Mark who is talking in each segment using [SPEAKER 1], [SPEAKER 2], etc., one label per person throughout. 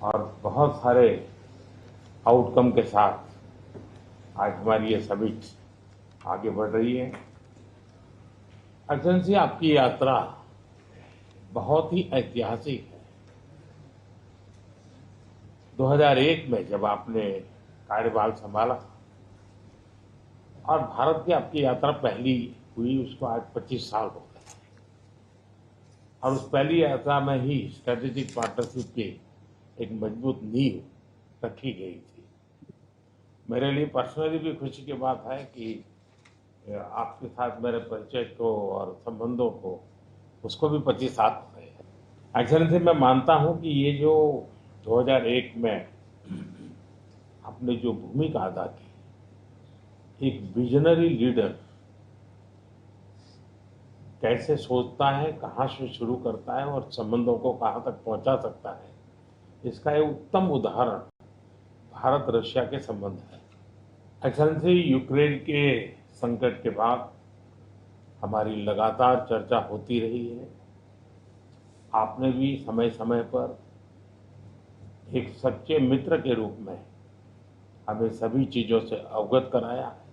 [SPEAKER 1] और बहुत सारे आउटकम के साथ आज हमारी ये समिट आगे बढ़ रही है। एक्सेलेंसी, आपकी यात्रा बहुत ही ऐतिहासिक है। 2001 में जब आपने कार्यभार संभाला और भारत की आपकी यात्रा पहली हुई, उसको आज 25 साल हो गए और उस पहली यात्रा में ही स्ट्रेटेजिक पार्टनरशिप की एक मजबूत नींव रखी गई थी। मेरे लिए पर्सनली भी खुशी की बात है कि आपके साथ मेरे परिचय को और संबंधों को उसको भी 25 साल हो गए हैं। एक्सेलेंसी, मैं मानता हूं कि ये जो 2001 में आपने जो भूमिका अदा की, एक विजनरी लीडर कैसे सोचता है, कहाँ से शुरू करता है और संबंधों को कहाँ तक पहुंचा सकता है, इसका एक उत्तम उदाहरण भारत रशिया के संबंध है। एक्सेलेंसी, यूक्रेन के संकट के बाद हमारी लगातार चर्चा होती रही है। आपने भी समय समय पर एक सच्चे मित्र के रूप में हमें सभी चीजों से अवगत कराया है।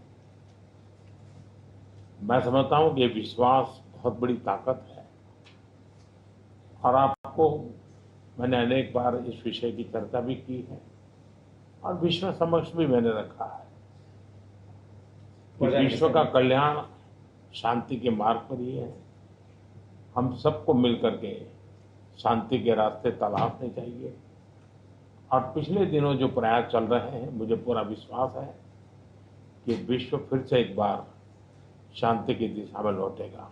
[SPEAKER 1] मैं समझता हूं कि ये विश्वास बहुत बड़ी ताकत है और आपको मैंने अनेक बार इस विषय की चर्चा भी की है और विश्व समक्ष भी मैंने रखा है कि विश्व का कल्याण शांति के मार्ग पर ही है। हम सबको मिलकर के शांति के रास्ते तलाशने चाहिए और पिछले दिनों जो प्रयास चल रहे हैं, मुझे पूरा विश्वास है कि विश्व फिर से एक बार शांति की दिशा में लौटेगा।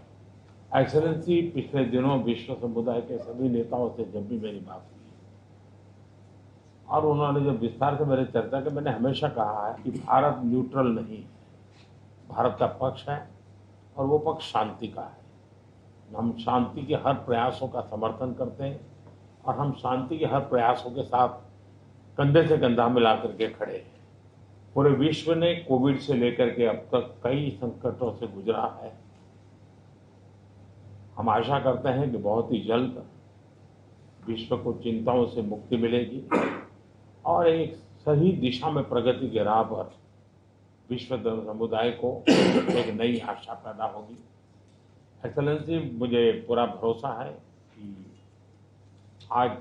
[SPEAKER 1] एक्सेलेंसी, पिछले दिनों विश्व समुदाय के सभी नेताओं से जब भी मेरी बात हुई और उन्होंने जब विस्तार से मेरे चर्चा की, मैंने हमेशा कहा है कि भारत न्यूट्रल नहीं है, भारत का पक्ष है और वो पक्ष शांति का है। हम शांति के हर प्रयासों का समर्थन करते हैं और हम शांति के हर प्रयासों के साथ कंधे से कंधा मिला करके खड़े हैं। पूरे विश्व ने कोविड से लेकर के अब तक कई संकटों से गुजरा है। हम आशा करते हैं कि बहुत ही जल्द विश्व को चिंताओं से मुक्ति मिलेगी और एक सही दिशा में प्रगति के राह पर विश्व समुदाय को एक नई आशा पैदा होगी। एक्सेलेंसी, मुझे पूरा भरोसा है कि आज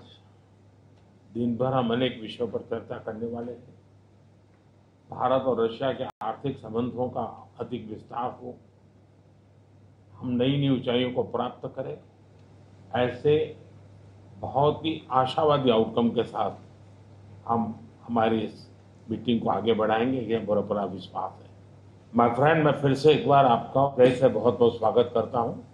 [SPEAKER 1] दिन भर हम अनेक विषयों पर चर्चा करने वाले हैं। भारत और रशिया के आर्थिक संबंधों का अधिक विस्तार हो, हम नई नई ऊंचाइयों को प्राप्त करें, ऐसे बहुत ही आशावादी आउटकम के साथ हम हमारी इस मीटिंग को आगे बढ़ाएंगे, ये मेरा पूरा विश्वास है। माय फ्रेंड, मैं फिर से एक बार आपका फिर से बहुत बहुत स्वागत करता हूँ